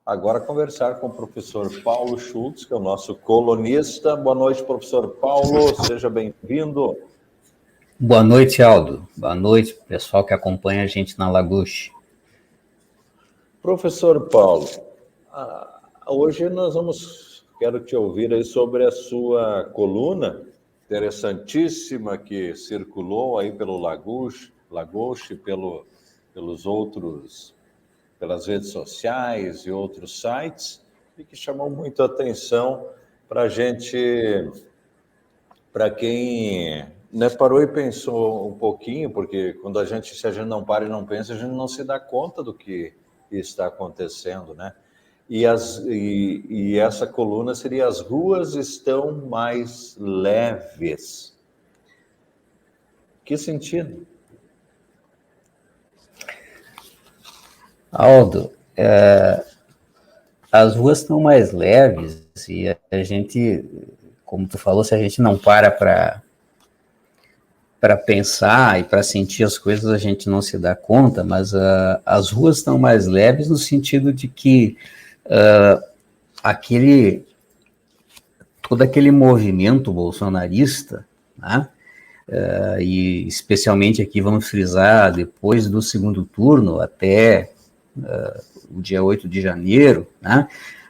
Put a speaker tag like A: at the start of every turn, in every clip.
A: agora conversar com o professor Paulo Schultz, que é o nosso colunista. Boa noite, professor Paulo, seja bem-vindo.
B: Boa noite, Aldo. Boa noite, pessoal que acompanha a gente na Lagoche.
A: Professor Paulo, hoje quero te ouvir aí sobre a sua coluna interessantíssima que circulou aí pelo Lagoche, pelas redes sociais e outros sites, e que chamou muito a atenção para quem parou e pensou um pouquinho, porque se a gente não para e não pensa, a gente não se dá conta do que está acontecendo, né? E essa coluna seria: as ruas estão mais leves. Que sentido?
B: Aldo, as ruas estão mais leves e a gente, como tu falou, se a gente não para pensar e para sentir as coisas, a gente não se dá conta, mas as ruas estão mais leves no sentido de que todo aquele movimento bolsonarista, né, e especialmente aqui vamos frisar, depois do segundo turno até o dia 8 de janeiro, né,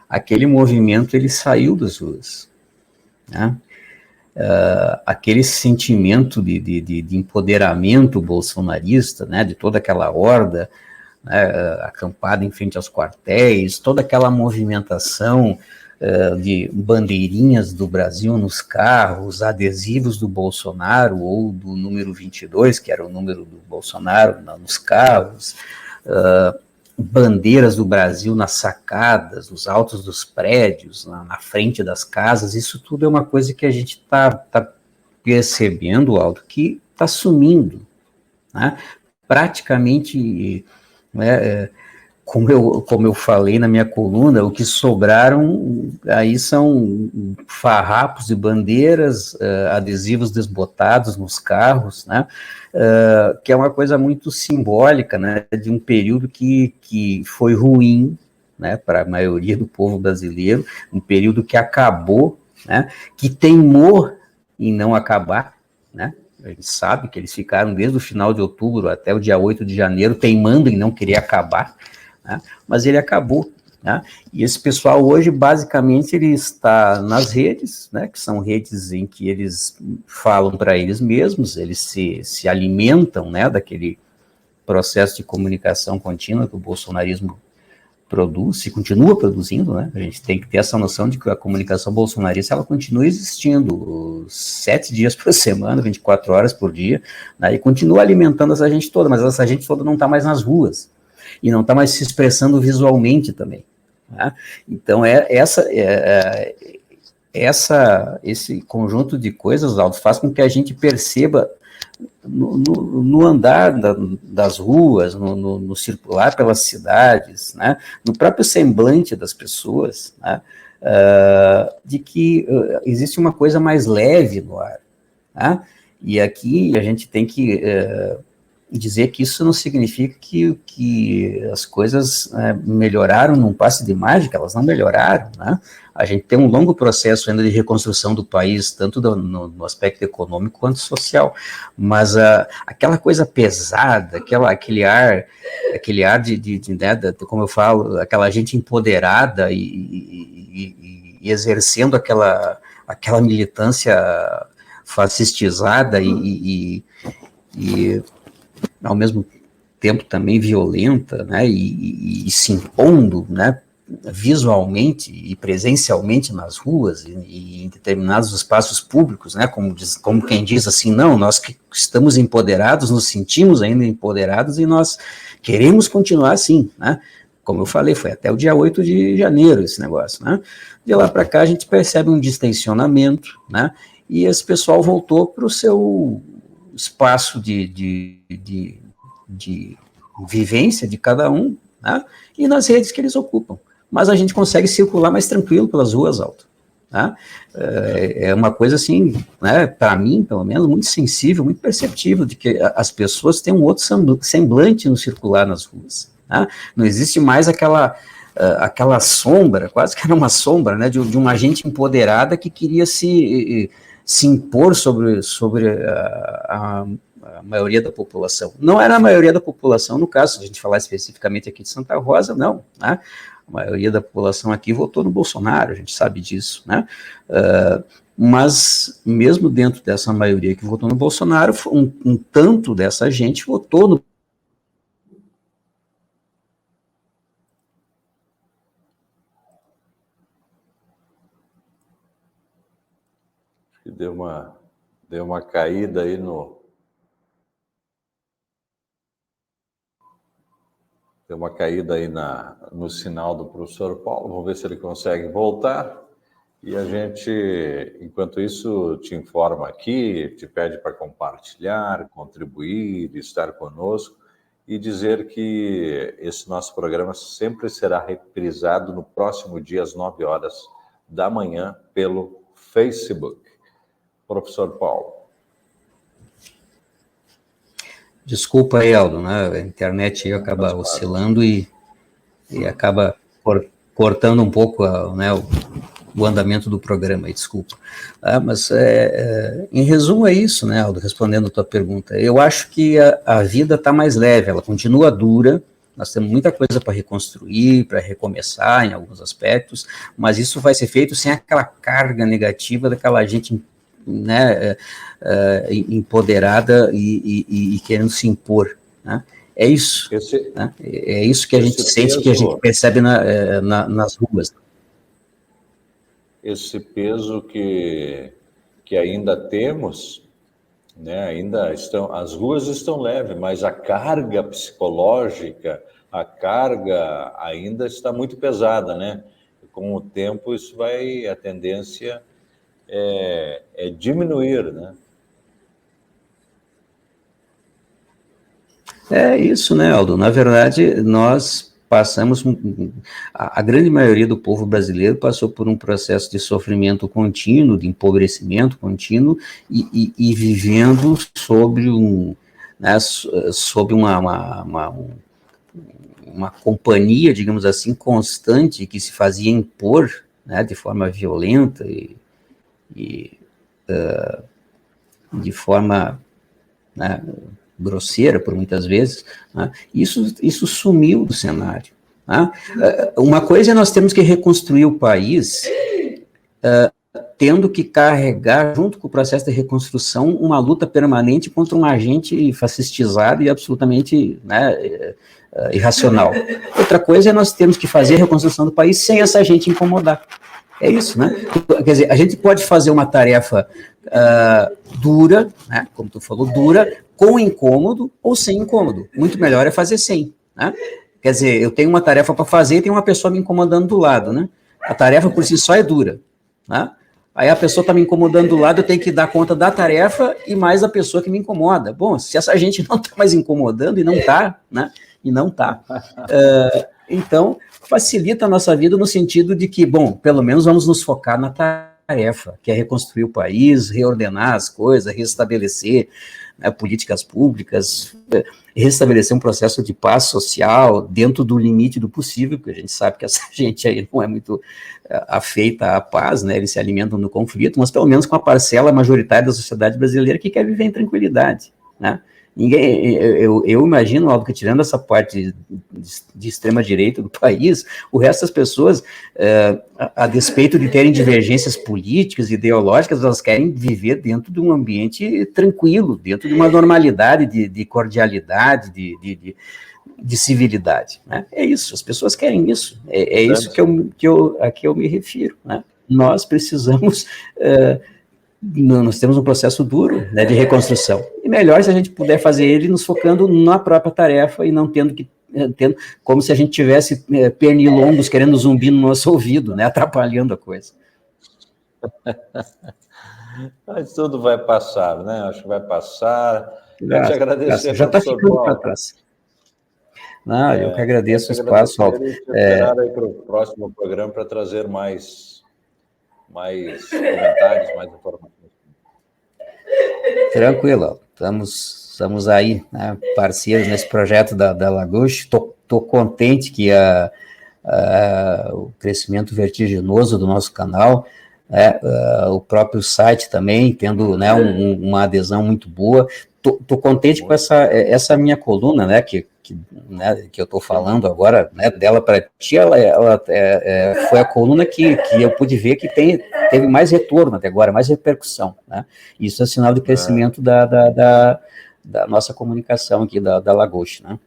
B: aquele movimento ele saiu das ruas, né? Aquele sentimento de empoderamento bolsonarista, né, de toda aquela horda, né, acampada em frente aos quartéis, toda aquela movimentação de bandeirinhas do Brasil nos carros, adesivos do Bolsonaro ou do número 22, que era o número do Bolsonaro nos carros, bandeiras do Brasil nas sacadas, nos altos dos prédios, na frente das casas. Isso tudo é uma coisa que a gente está percebendo, Aldo, que está sumindo, né? Praticamente, né, como eu falei na minha coluna, o que sobraram aí são farrapos de bandeiras, adesivos desbotados nos carros, né? Que é uma coisa muito simbólica, né, de um período que foi ruim, né, para a maioria do povo brasileiro, um período que acabou, né, que teimou em não acabar, né? A gente sabe que eles ficaram desde o final de outubro até o dia 8 de janeiro teimando em não querer acabar, né? Mas ele acabou, né? E esse pessoal hoje, basicamente, ele está nas redes, né, que são redes em que eles falam para eles mesmos, eles se alimentam, né, daquele processo de comunicação contínua que o bolsonarismo produz e continua produzindo, né? A gente tem que ter essa noção de que a comunicação bolsonarista ela continua existindo 7 dias por semana, 24 horas por dia, né, e continua alimentando essa gente toda, mas essa gente toda não está mais nas ruas e não está mais se expressando visualmente também, né? Então, esse conjunto de coisas, Aldo, faz com que a gente perceba no andar das ruas, no circular pelas cidades, né, no próprio semblante das pessoas, né, de que existe uma coisa mais leve no ar, né? E aqui a gente tem que dizer que isso não significa que as coisas melhoraram num passe de mágica, elas não melhoraram, né? A gente tem um longo processo ainda de reconstrução do país, tanto no aspecto econômico quanto social, mas aquela coisa pesada, aquele ar como eu falo, aquela gente empoderada e exercendo aquela militância fascistizada e ao mesmo tempo também violenta, né, e se impondo, né, visualmente e presencialmente nas ruas e em determinados espaços públicos, né, como quem diz assim, não, nós que estamos empoderados, nos sentimos ainda empoderados e nós queremos continuar assim, né? Como eu falei, foi até o dia 8 de janeiro esse negócio, né? De lá para cá a gente percebe um distensionamento, né, e esse pessoal voltou para o seu espaço de vivência de cada um, né, e nas redes que eles ocupam. Mas a gente consegue circular mais tranquilo pelas ruas, Alto. Tá? É uma coisa assim, né, para mim, pelo menos, muito sensível, muito perceptível, de que as pessoas têm um outro semblante no circular nas ruas. Tá? Não existe mais aquela aquela sombra, quase que era uma sombra, né, de uma gente empoderada que queria se impor sobre a maioria da população. Não era a maioria da população, no caso, se a gente falar especificamente aqui de Santa Rosa, não, né? A maioria da população aqui votou no Bolsonaro, a gente sabe disso, né? Mas, mesmo dentro dessa maioria que votou no Bolsonaro, um tanto dessa gente votou no...
A: Deu uma caída aí Deu uma caída aí no sinal do professor Paulo. Vamos ver se ele consegue voltar. E a gente, enquanto isso, te informa aqui, te pede para compartilhar, contribuir, estar conosco e dizer que esse nosso programa sempre será reprisado no próximo dia, às 9 horas da manhã, pelo Facebook. Professor Paulo.
B: Desculpa aí, Aldo, né? A internet aí acaba oscilando e acaba cortando um pouco, né, o andamento do programa, aí, desculpa. Mas, em resumo, é isso, né, Aldo, respondendo a tua pergunta. Eu acho que a vida está mais leve, ela continua dura, nós temos muita coisa para reconstruir, para recomeçar em alguns aspectos, mas isso vai ser feito sem aquela carga negativa daquela gente, né, empoderada e querendo se impor, né? É isso, né? É isso que a gente sente, que a gente percebe nas ruas.
A: Esse peso que ainda temos, né? As ruas estão leves, mas a carga psicológica, a carga ainda está muito pesada, né? Com o tempo a tendência é diminuir, né?
B: É isso, né, Aldo? Na verdade, nós passamos, a grande maioria do povo brasileiro passou por um processo de sofrimento contínuo, de empobrecimento contínuo, e vivendo sobre sobre uma companhia, digamos assim, constante, que se fazia impor, né, de forma violenta e de forma, né, grosseira, por muitas vezes, né? Isso sumiu do cenário. Né? Uma coisa é nós temos que reconstruir o país, tendo que carregar, junto com o processo de reconstrução, uma luta permanente contra um agente fascistizado e absolutamente, né, irracional. Outra coisa é nós temos que fazer a reconstrução do país sem essa gente incomodar. É isso, né? Quer dizer, a gente pode fazer uma tarefa dura, né, como tu falou, dura, com incômodo ou sem incômodo. Muito melhor é fazer sem, né? Quer dizer, eu tenho uma tarefa para fazer e tem uma pessoa me incomodando do lado, né? A tarefa por si só é dura, né? Aí a pessoa está me incomodando do lado, eu tenho que dar conta da tarefa e mais a pessoa que me incomoda. Bom, se essa gente não está mais incomodando, e não está, né? E não está. Então, facilita a nossa vida no sentido de que, bom, pelo menos vamos nos focar na tarefa, que é reconstruir o país, reordenar as coisas, restabelecer, né, políticas públicas, restabelecer um processo de paz social dentro do limite do possível, porque a gente sabe que essa gente aí não é muito afeita à paz, né, eles se alimentam no conflito, mas pelo menos com a parcela majoritária da sociedade brasileira que quer viver em tranquilidade, né? Eu imagino, algo que tirando essa parte de extrema-direita do país, o resto das pessoas, a despeito de terem divergências políticas, ideológicas, elas querem viver dentro de um ambiente tranquilo, dentro de uma normalidade, de cordialidade, de civilidade, né? É isso, as pessoas querem isso, é isso a que eu me refiro, né? Nós precisamos... nós temos um processo duro, né, de reconstrução. E melhor se a gente puder fazer ele nos focando na própria tarefa e não tendo como se a gente tivesse pernilongos querendo zumbi no nosso ouvido, né, atrapalhando a coisa.
A: Mas tudo vai passar, né? Acho que vai passar. Quero te agradecer,
B: já está ficando para trás. Não, eu que agradeço o espaço, Aldo.
A: Esperar aí para o próximo programa para trazer mais comentários, mais informações.
B: Tranquilo, estamos aí, né, parceiros nesse projeto da Laguche. Tô contente que o crescimento vertiginoso do nosso canal, o próprio site também tendo, né, uma adesão muito boa. Tô contente com essa minha coluna, né, que eu estou falando agora, né, dela para ti, ela foi a coluna que eu pude ver que teve mais retorno até agora, mais repercussão, né? Isso é sinal de crescimento da nossa comunicação aqui, da Lagoche, né?